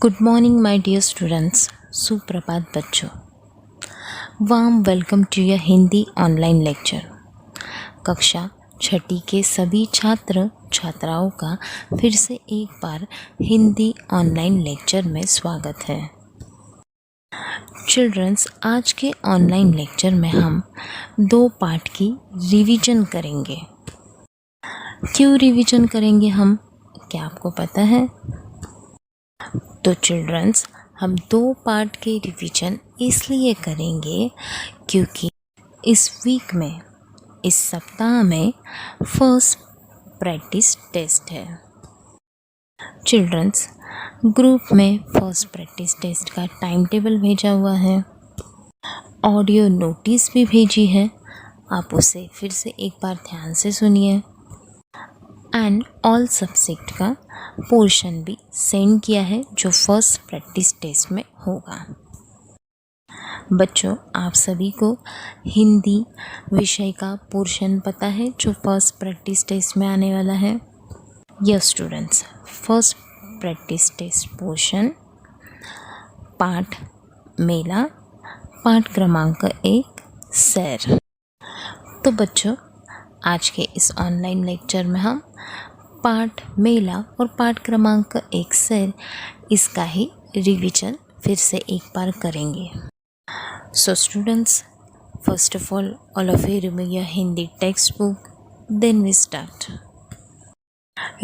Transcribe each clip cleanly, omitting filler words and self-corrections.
Good morning my dear students. सुप्रभात बच्चों। Warm welcome to your Hindi online lecture. कक्षा छठी के सभी छात्र छात्राओं का फिर से एक बार हिंदी ऑनलाइन लेक्चर में स्वागत है। चिल्ड्रंस, आज के ऑनलाइन लेक्चर में हम 2 पार्ट की रिवीजन करेंगे। क्यों रिवीजन करेंगे हम, क्या आपको पता है? तो चिल्ड्रंस, हम 2 पार्ट के रिवीजन इसलिए करेंगे क्योंकि इस वीक में, इस सप्ताह में फर्स्ट प्रैक्टिस टेस्ट है। चिल्ड्रंस, ग्रुप में फर्स्ट प्रैक्टिस टेस्ट का टाइम टेबल भेजा हुआ है, ऑडियो नोटिस भी भेजी है, आप उसे फिर से एक बार ध्यान से सुनिए। एंड ऑल सब्जेक्ट का पोर्शन भी सेंड किया है जो फर्स्ट प्रैक्टिस टेस्ट में होगा। बच्चों, आप सभी को हिंदी विषय का पोर्शन पता है जो फर्स्ट प्रैक्टिस टेस्ट में आने वाला है? Yes students, first practice test portion पाठ मेला, पाठ क्रमांक 1 सैर। तो बच्चों, आज के इस ऑनलाइन लेक्चर में हम पाठ मेला और पाठ क्रमांक 1 सैर, इसका ही रिवीजन फिर से एक बार करेंगे। So students, first of all of you remove your Hindi textbook, then we start.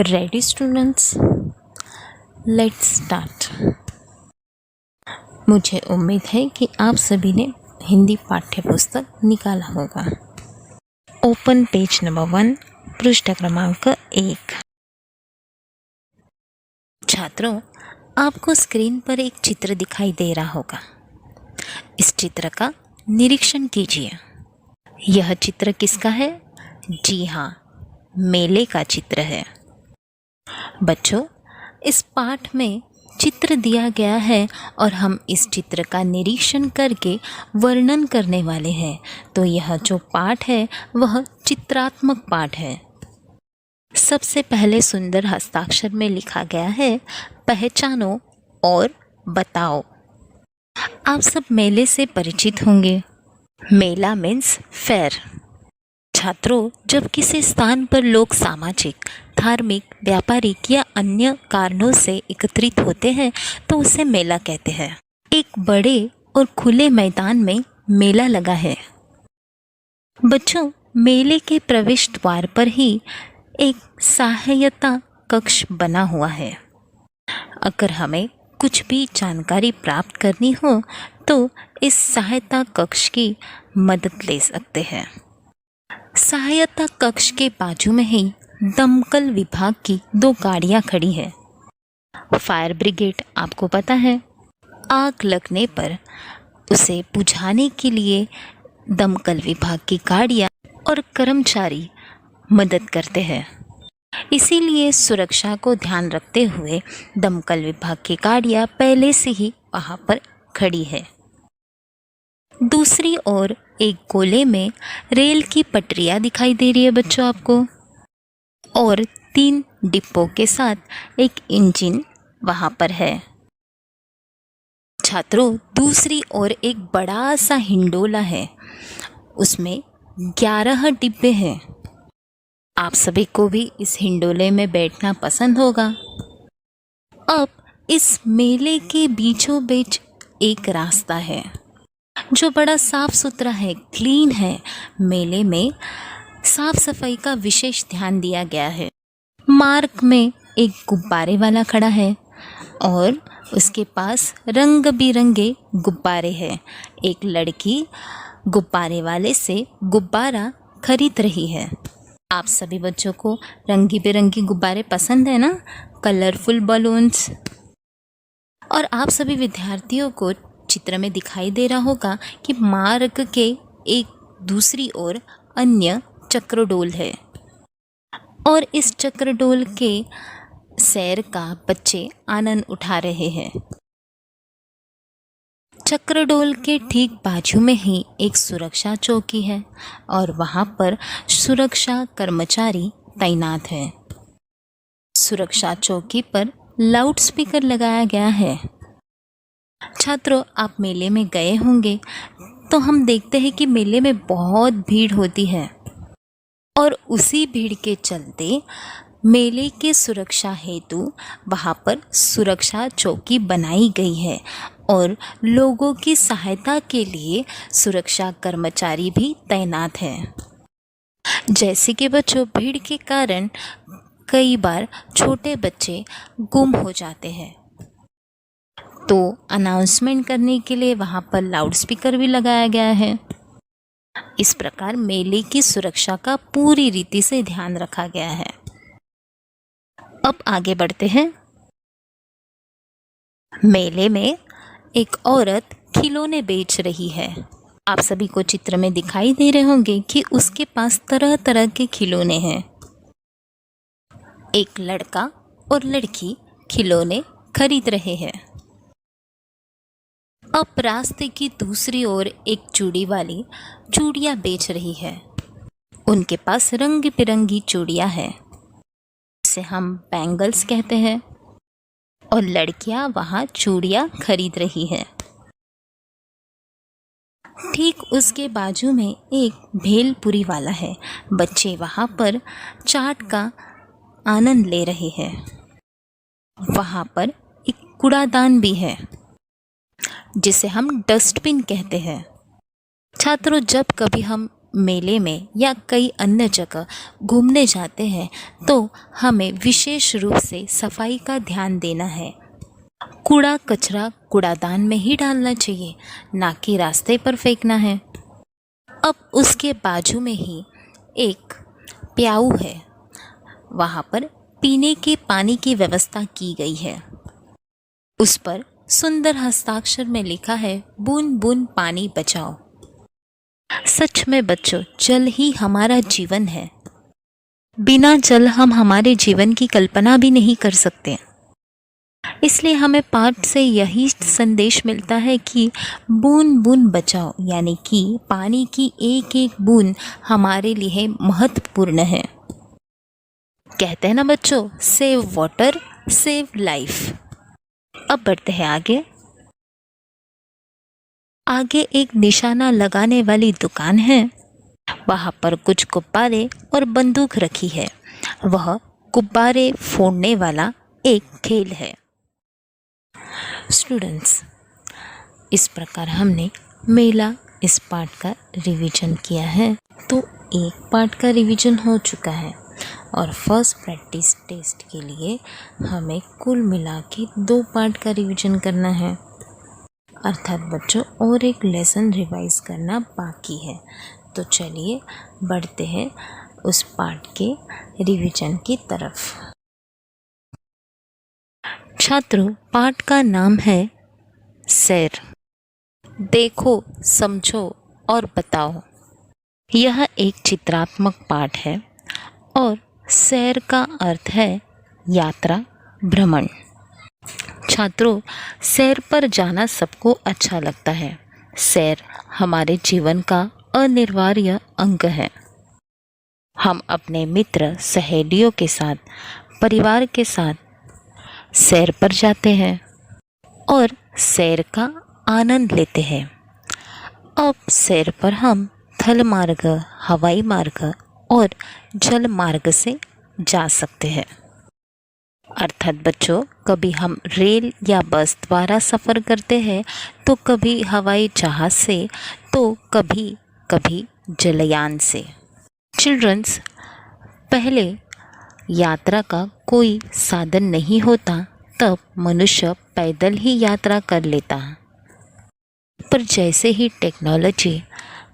Ready students? Let's start. मुझे उम्मीद है कि आप सभी ने हिंदी पाठ्य पुस्तक निकाला होगा। ओपन पेज नंबर 1, पृष्ठ क्रमांक 1। छात्रों, आपको स्क्रीन पर एक चित्र दिखाई दे रहा होगा। इस चित्र का निरीक्षण कीजिए। यह चित्र किसका है? जी हाँ, मेले का चित्र है। बच्चों, इस पाठ में चित्र दिया गया है और हम इस चित्र का निरीक्षण करके वर्णन करने वाले हैं। तो यह जो पाठ है वह चित्रात्मक पाठ है। सबसे पहले सुंदर हस्ताक्षर में लिखा गया है, पहचानो और बताओ। आप सब मेले से परिचित होंगे। मेला मीन्स फेयर। छात्रों, जब किसी स्थान पर लोग सामाजिक, धार्मिक, व्यापारिक या अन्य कारणों से एकत्रित होते हैं तो उसे मेला कहते हैं। एक बड़े और खुले मैदान में मेला लगा है। बच्चों, मेले के प्रवेश द्वार पर ही एक सहायता कक्ष बना हुआ है। अगर हमें कुछ भी जानकारी प्राप्त करनी हो तो इस सहायता कक्ष की मदद ले सकते हैं। सहायता कक्ष के बाजू में ही दमकल विभाग की 2 गाड़ियां खड़ी है। फायर ब्रिगेड, आपको पता है, आग लगने पर उसे बुझाने के लिए दमकल विभाग की गाड़ियां और कर्मचारी मदद करते हैं। इसीलिए सुरक्षा को ध्यान रखते हुए दमकल विभाग की गाड़ियां पहले से ही वहां पर खड़ी है। दूसरी ओर एक गोले में रेल की पटरियां दिखाई दे रही है बच्चों आपको, और 3 डिब्बों के साथ एक इंजन वहां पर है। छात्रों, दूसरी ओर एक बड़ा सा हिंडोला है, उसमें 11 डिब्बे हैं। आप सभी को भी इस हिंडोले में बैठना पसंद होगा। अब इस मेले के बीचों बीच एक रास्ता है जो बड़ा साफ सुथरा है, क्लीन है। मेले में साफ सफाई का विशेष ध्यान दिया गया है। मार्ग में एक गुब्बारे वाला खड़ा है और उसके पास रंग बिरंगे गुब्बारे हैं। एक लड़की गुब्बारे वाले से गुब्बारा खरीद रही है। आप सभी बच्चों को रंगी बिरंगी गुब्बारे पसंद है ना, कलरफुल बलून्स। और आप सभी विद्यार्थियों को चित्र में दिखाई दे रहा होगा कि मार्ग के एक दूसरी ओर अन्य चक्रडोल है और इस चक्रडोल के सैर का बच्चे आनंद उठा रहे हैं। चक्रडोल के ठीक बाजू में ही एक सुरक्षा चौकी है और वहां पर सुरक्षा कर्मचारी तैनात हैं। सुरक्षा चौकी पर लाउड स्पीकर लगाया गया है। छात्रों, आप मेले में गए होंगे तो हम देखते हैं कि मेले में बहुत भीड़ होती है और उसी भीड़ के चलते मेले के सुरक्षा हेतु वहाँ पर सुरक्षा चौकी बनाई गई है और लोगों की सहायता के लिए सुरक्षा कर्मचारी भी तैनात हैं। जैसे कि बच्चों, भीड़ के कारण कई बार छोटे बच्चे गुम हो जाते हैं, तो अनाउंसमेंट करने के लिए वहाँ पर लाउड स्पीकर भी लगाया गया है। इस प्रकार मेले की सुरक्षा का पूरी रीति से ध्यान रखा गया है। अब आगे बढ़ते हैं। मेले में एक औरत खिलौने बेच रही है। आप सभी को चित्र में दिखाई दे रहे होंगे कि उसके पास तरह तरह के खिलौने हैं। एक लड़का और लड़की खिलौने खरीद रहे हैं। अब रास्ते की दूसरी ओर एक चूड़ी वाली चूड़ियाँ बेच रही है। उनके पास रंग बिरंगी चूड़ियाँ हैं, जिसे हम बैंगल्स कहते हैं, और लड़कियां वहां चूड़ियां खरीद रही है। ठीक उसके बाजू में एक भेलपुरी वाला है। बच्चे वहां पर चाट का आनंद ले रहे हैं। वहां पर एक कूड़ादान भी है, जिसे हम डस्टबिन कहते हैं। छात्रों, जब कभी हम मेले में या कई अन्य जगह घूमने जाते हैं तो हमें विशेष रूप से सफाई का ध्यान देना है। कूड़ा कचरा कूड़ादान में ही डालना चाहिए, ना कि रास्ते पर फेंकना है। अब उसके बाजू में ही एक प्याऊ है। वहाँ पर पीने के पानी की व्यवस्था की गई है। उस पर सुंदर हस्ताक्षर में लिखा है, बूंद बूंद पानी बचाओ। सच में बच्चों, जल ही हमारा जीवन है। बिना जल हम हमारे जीवन की कल्पना भी नहीं कर सकते। इसलिए हमें पाठ से यही संदेश मिलता है कि बूंद बूंद बचाओ, यानी कि पानी की एक एक बूंद हमारे लिए महत्वपूर्ण है। कहते हैं ना बच्चों, सेव वाटर सेव लाइफ। अब बढ़ते हैं आगे। आगे एक निशाना लगाने वाली दुकान है। वहाँ पर कुछ गुब्बारे और बंदूक रखी है। वह गुब्बारे फोड़ने वाला एक खेल है। स्टूडेंट्स, इस प्रकार हमने मेला इस पाठ का रिवीजन किया है। तो एक पाठ का रिवीजन हो चुका है और फर्स्ट प्रैक्टिस टेस्ट के लिए हमें कुल मिला के 2 पाठ का रिवीजन करना है। अर्थात बच्चों, और एक लेसन रिवाइज करना बाकी है। तो चलिए बढ़ते हैं उस पाठ के रिवीजन की तरफ। छात्रों, पाठ का नाम है सैर। देखो, समझो और बताओ। यह एक चित्रात्मक पाठ है और सैर का अर्थ है यात्रा, भ्रमण। छात्रों, सैर पर जाना सबको अच्छा लगता है। सैर हमारे जीवन का अनिवार्य अंग है। हम अपने मित्र सहेलियों के साथ, परिवार के साथ सैर पर जाते हैं और सैर का आनंद लेते हैं। अब सैर पर हम थल मार्ग, हवाई मार्ग और जल मार्ग से जा सकते हैं। अर्थात बच्चों, कभी हम रेल या बस द्वारा सफ़र करते हैं, तो कभी हवाई जहाज़ से, तो कभी कभी जलयान से। चिल्ड्रंस, पहले यात्रा का कोई साधन नहीं होता, तब मनुष्य पैदल ही यात्रा कर लेता। पर जैसे ही टेक्नोलॉजी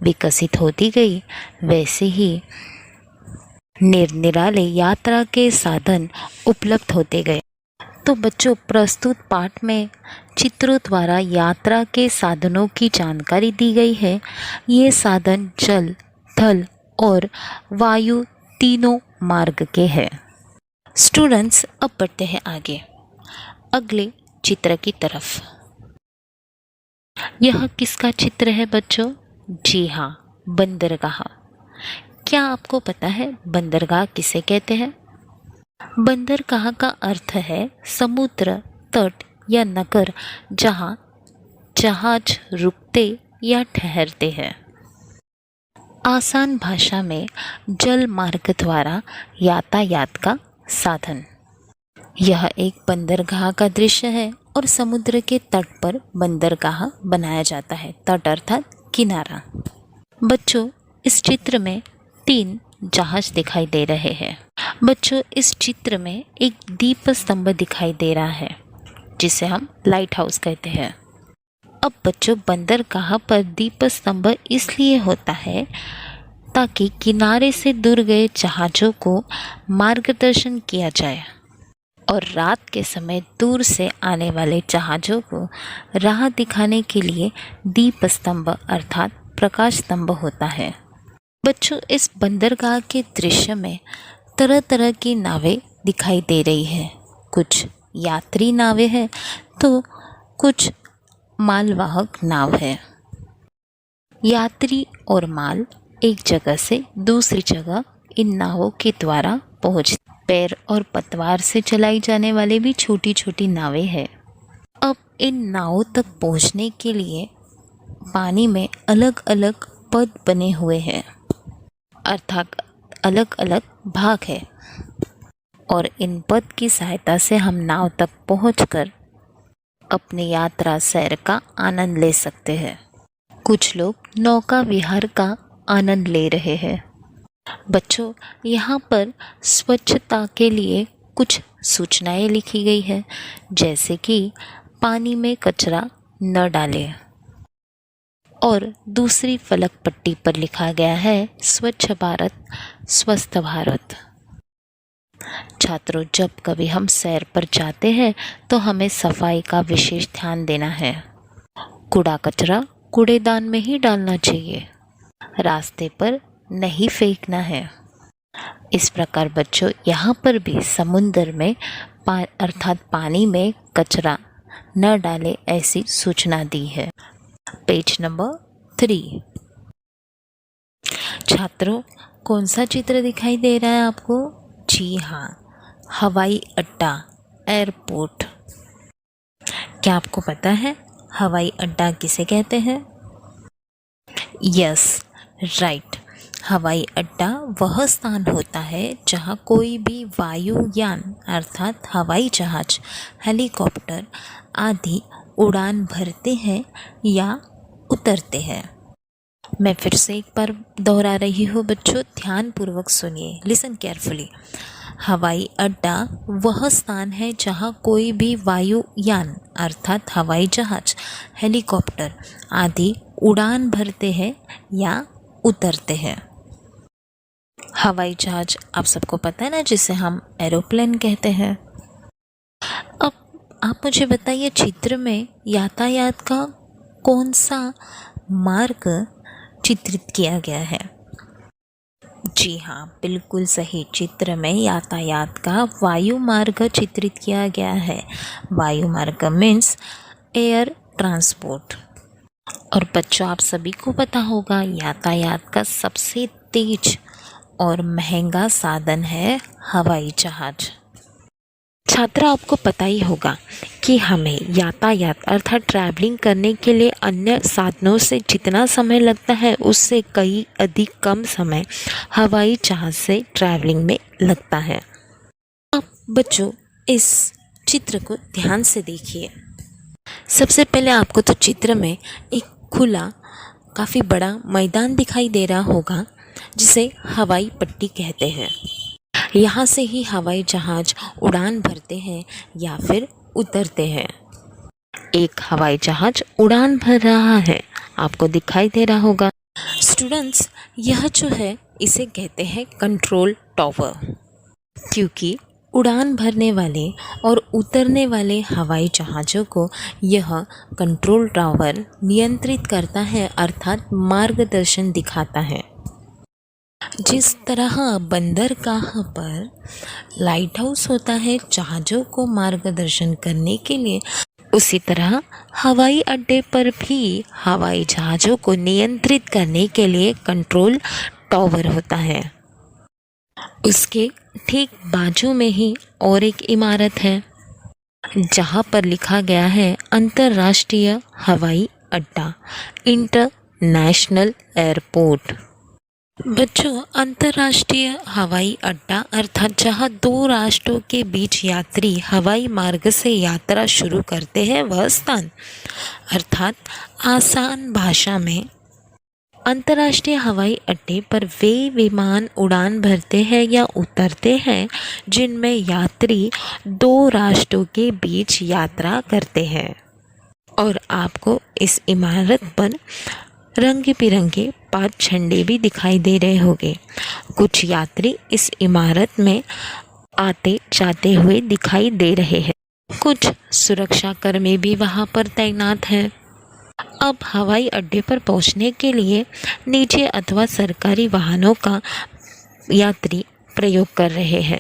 विकसित होती गई, वैसे ही निरनिराले यात्रा के साधन उपलब्ध होते गए। तो बच्चों, प्रस्तुत पाठ में चित्रों द्वारा यात्रा के साधनों की जानकारी दी गई है। ये साधन जल, थल और वायु तीनों मार्ग के हैं। स्टूडेंट्स, अब बढ़ते हैं आगे अगले चित्र की तरफ। यह किसका चित्र है बच्चों? जी हाँ, बंदरगाह। क्या आपको पता है बंदरगाह किसे कहते हैं? बंदरगाह का अर्थ है समुद्र तट या नगर जहाँ जहाज रुकते या ठहरते हैं। आसान भाषा में जल मार्ग द्वारा यातायात का साधन। यह एक बंदरगाह का दृश्य है और समुद्र के तट पर बंदरगाह बनाया जाता है। तट अर्थात किनारा। बच्चों, इस चित्र में 3 जहाज दिखाई दे रहे हैं। बच्चों, इस चित्र में एक दीप स्तंभ दिखाई दे रहा है जिसे हम लाइट हाउस कहते हैं। अब बच्चों, बंदरगाह पर दीप स्तंभ इसलिए होता है ताकि किनारे से दूर गए जहाज़ों को मार्गदर्शन किया जाए और रात के समय दूर से आने वाले जहाज़ों को राह दिखाने के लिए दीप स्तंभ अर्थात प्रकाश स्तंभ होता है। बच्चों, इस बंदरगाह के दृश्य में तरह तरह की नावें दिखाई दे रही है। कुछ यात्री नावें हैं तो कुछ मालवाहक नाव है। यात्री और माल एक जगह से दूसरी जगह इन नावों के द्वारा पहुँचते। पैर और पतवार से चलाई जाने वाली भी छोटी छोटी नावें हैं। अब इन नावों तक पहुँचने के लिए पानी में अलग अलग पथ बने हुए हैं अर्थात अलग अलग भाग है और इन पथ की सहायता से हम नाव तक पहुंचकर अपनी यात्रा सैर का आनंद ले सकते हैं। कुछ लोग नौका विहार का आनंद ले रहे हैं। बच्चों, यहाँ पर स्वच्छता के लिए कुछ सूचनाएं लिखी गई है, जैसे कि पानी में कचरा न डालें और दूसरी फलक पट्टी पर लिखा गया है स्वच्छ भारत स्वस्थ भारत। छात्रों, जब कभी हम सैर पर जाते हैं तो हमें सफाई का विशेष ध्यान देना है। कूड़ा कचरा कूड़ेदान में ही डालना चाहिए, रास्ते पर नहीं फेंकना है। इस प्रकार बच्चों, यहाँ पर भी समुद्र में अर्थात पानी में कचरा न डालें ऐसी सूचना दी है। Page number 3। छात्रों, कौन सा चित्र दिखाई दे रहा है आपको? जी हाँ, हवाई अड्डा, एयरपोर्ट। क्या आपको पता है हवाई अड्डा किसे कहते हैं? Yes, right. हवाई अड्डा वह स्थान होता है जहाँ कोई भी वायुयान अर्थात हवाई जहाज, हेलीकॉप्टर आदि उड़ान भरते हैं या उतरते हैं। मैं फिर से एक बार दोहरा रही हूँ बच्चों, ध्यानपूर्वक सुनिए, लिसन केयरफुली। हवाई अड्डा वह स्थान है जहाँ कोई भी वायुयान अर्थात हवाई जहाज, हेलीकॉप्टर आदि उड़ान भरते हैं या उतरते हैं। हवाई जहाज आप सबको पता है ना, जिसे हम एरोप्लेन कहते हैं। अब आप मुझे बताइए, चित्र में यातायात का कौन सा मार्ग चित्रित किया गया है? जी हाँ, बिल्कुल सही। चित्र में यातायात का वायु मार्ग चित्रित किया गया है। वायु मार्ग मीन्स एयर ट्रांसपोर्ट। और बच्चों, आप सभी को पता होगा यातायात का सबसे तेज और महंगा साधन है हवाई जहाज। छात्रा, आपको पता ही होगा कि हमें यातायात अर्थात ट्रैवलिंग करने के लिए अन्य साधनों से जितना समय लगता है उससे कई अधिक कम समय हवाई जहाज से ट्रैवलिंग में लगता है। अब बच्चों, इस चित्र को ध्यान से देखिए। सबसे पहले आपको तो चित्र में एक खुला काफ़ी बड़ा मैदान दिखाई दे रहा होगा जिसे हवाई पट्टी कहते हैं। यहाँ से ही हवाई जहाज उड़ान भरते हैं या फिर उतरते हैं। एक हवाई जहाज उड़ान भर रहा है, आपको दिखाई दे रहा होगा। स्टूडेंट्स, यह जो है इसे कहते हैं कंट्रोल टावर, क्योंकि उड़ान भरने वाले और उतरने वाले हवाई जहाज़ों को यह कंट्रोल टावर नियंत्रित करता है अर्थात मार्गदर्शन दिखाता है। जिस तरह बंदरगाह पर लाइट हाउस होता है जहाज़ों को मार्गदर्शन करने के लिए, उसी तरह हवाई अड्डे पर भी हवाई जहाज़ों को नियंत्रित करने के लिए कंट्रोल टावर होता है। उसके ठीक बाजू में ही और एक इमारत है जहाँ पर लिखा गया है अंतर्राष्ट्रीय हवाई अड्डा, इंटरनेशनल एयरपोर्ट। बच्चों, अंतर्राष्ट्रीय हवाई अड्डा अर्थात जहां दो राष्ट्रों के बीच यात्री हवाई मार्ग से यात्रा शुरू करते हैं वह स्थान, अर्थात आसान भाषा में अंतर्राष्ट्रीय हवाई अड्डे पर वे विमान उड़ान भरते हैं या उतरते हैं जिनमें यात्री दो राष्ट्रों के बीच यात्रा करते हैं। और आपको इस इमारत पर रंग बिरंगे 5 झंडे भी दिखाई दे रहे होंगे। कुछ यात्री इस इमारत में आते जाते हुए दिखाई दे रहे हैं। कुछ सुरक्षा कर्मी भी वहां पर तैनात हैं। अब हवाई अड्डे पर पहुंचने के लिए निजी अथवा सरकारी वाहनों का यात्री प्रयोग कर रहे हैं।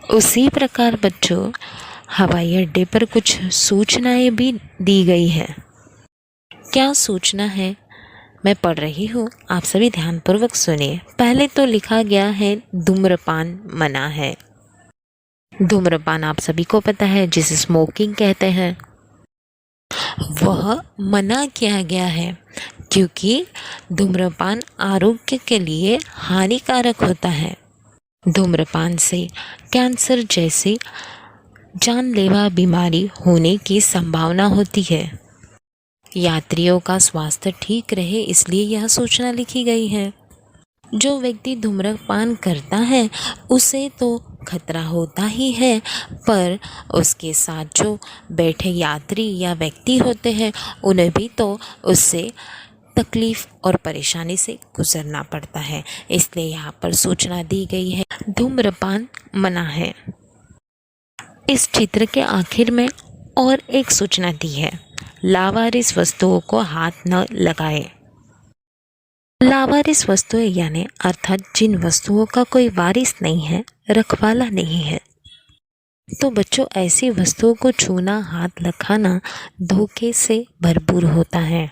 उसी प्रकार बच्चों, हवाई अड्डे पर कुछ सूचनाएं भी दी गई हैं। क्या सूचना है, मैं पढ़ रही हूँ, आप सभी ध्यानपूर्वक सुनिए। पहले तो लिखा गया है धूम्रपान मना है। धूम्रपान आप सभी को पता है, जिसे स्मोकिंग कहते हैं, वह मना किया गया है क्योंकि धूम्रपान आरोग्य के लिए हानिकारक होता है। धूम्रपान से कैंसर जैसी जानलेवा बीमारी होने की संभावना होती है। यात्रियों का स्वास्थ्य ठीक रहे इसलिए यह सूचना लिखी गई है। जो व्यक्ति धूम्रपान करता है उसे तो खतरा होता ही है, पर उसके साथ जो बैठे यात्री या व्यक्ति होते हैं उन्हें भी तो उससे तकलीफ और परेशानी से गुजरना पड़ता है। इसलिए यहाँ पर सूचना दी गई है धूम्रपान मना है। इस चित्र के आखिर में और एक सूचना दी है, लावारिस वस्तुओं को हाथ न लगाएं। लावारिस वस्तुएं यानी अर्थात जिन वस्तुओं का कोई वारिस नहीं है, रखवाला नहीं है। तो बच्चों, ऐसी वस्तुओं को छूना, हाथ लगाना धोखे से भरपूर होता है।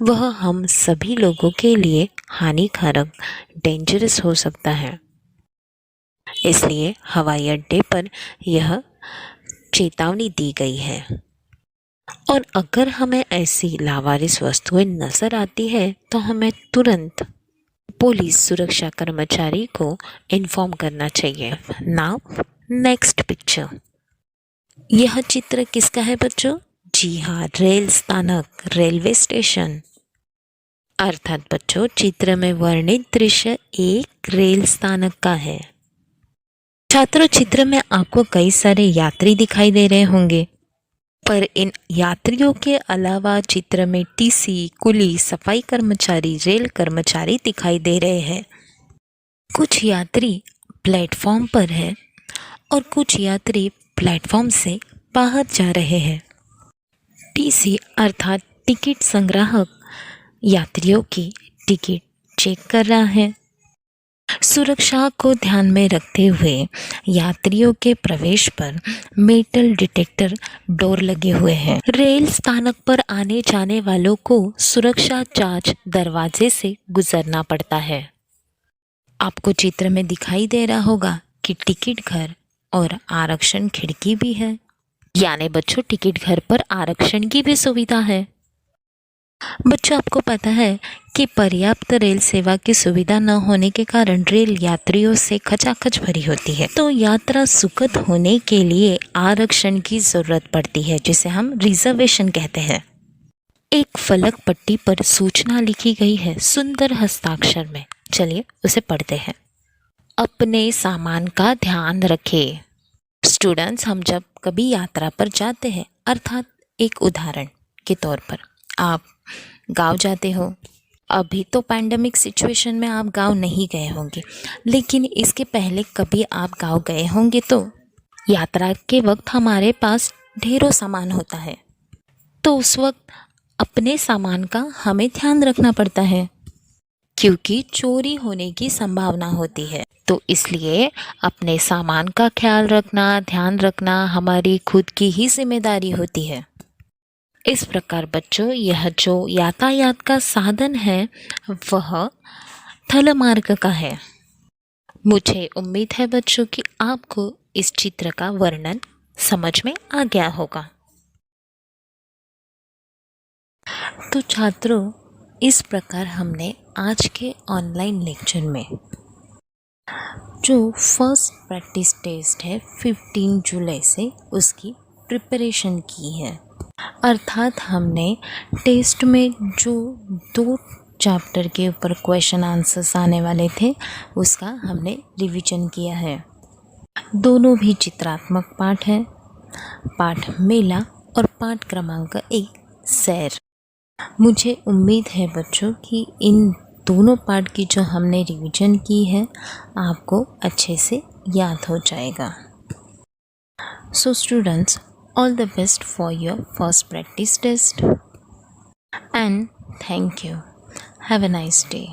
वह हम सभी लोगों के लिए हानिकारक, डेंजरस हो सकता है। इसलिए हवाई अड्डे पर यह चेतावनी दी गई है। और अगर हमें ऐसी लावारिस वस्तुएं नजर आती है तो हमें तुरंत पुलिस सुरक्षा कर्मचारी को इन्फॉर्म करना चाहिए। Now next picture. यह चित्र किसका है बच्चों? जी हाँ, रेल स्थानक, रेलवे स्टेशन। अर्थात बच्चों, चित्र में वर्णित दृश्य एक रेल स्थानक का है। छात्रों, चित्र में आपको कई सारे यात्री दिखाई दे रहे होंगे, पर इन यात्रियों के अलावा चित्र में टीसी, कुली, सफाई कर्मचारी, रेल कर्मचारी दिखाई दे रहे हैं। कुछ यात्री प्लेटफॉर्म पर हैं और कुछ यात्री प्लेटफॉर्म से बाहर जा रहे हैं। टीसी अर्थात टिकट संग्राहक यात्रियों की टिकट चेक कर रहा है। सुरक्षा को ध्यान में रखते हुए यात्रियों के प्रवेश पर मेटल डिटेक्टर डोर लगे हुए हैं। रेल स्थानक पर आने जाने वालों को सुरक्षा जांच दरवाजे से गुजरना पड़ता है। आपको चित्र में दिखाई दे रहा होगा कि टिकट घर और आरक्षण खिड़की भी है, यानी बच्चों टिकट घर पर आरक्षण की भी सुविधा है। बच्चों, आपको पता है कि पर्याप्त रेल सेवा की सुविधा न होने के कारण रेल यात्रियों से खचाखच भरी होती है। तो यात्रा सुखद होने के लिए आरक्षण की जरूरत पड़ती है, जिसे हम रिजर्वेशन कहते हैं। एक फलक पट्टी पर सूचना लिखी गई है सुंदर हस्ताक्षर में। चलिए उसे पढ़ते हैं। अपने सामान का ध्यान रखें। स्टूडेंट्स, हम जब कभी यात्रा पर जाते हैं, अर्थात एक उदाहरण के तौर पर आप गांव जाते हो। अभी तो पैंडेमिक सिचुएशन में आप गांव नहीं गए होंगे, लेकिन इसके पहले कभी आप गांव गए होंगे तो यात्रा के वक्त हमारे पास ढेरों सामान होता है। तो उस वक्त अपने सामान का हमें ध्यान रखना पड़ता है, क्योंकि चोरी होने की संभावना होती है। तो इसलिए अपने सामान का ख्याल रखना, ध्यान रखना हमारी खुद की ही जिम्मेदारी होती है। इस प्रकार बच्चों, यह जो यातायात का साधन है वह थल मार्ग का है। मुझे उम्मीद है बच्चों कि आपको इस चित्र का वर्णन समझ में आ गया होगा। तो छात्रों, इस प्रकार हमने आज के ऑनलाइन लेक्चर में जो फर्स्ट प्रैक्टिस टेस्ट है 15 जुलाई से उसकी प्रिपरेशन की है। अर्थात हमने टेस्ट में जो 2 चैप्टर के ऊपर क्वेश्चन आंसर्स आने वाले थे उसका हमने रिवीजन किया है। दोनों भी चित्रात्मक पाठ हैं, पाठ मेला और पाठ क्रमांक 1 सैर। मुझे उम्मीद है बच्चों कि इन दोनों पार्ट की जो हमने रिवीजन की है आपको अच्छे से याद हो जाएगा। So students, all the best for your first practice test and thank you. Have a nice day.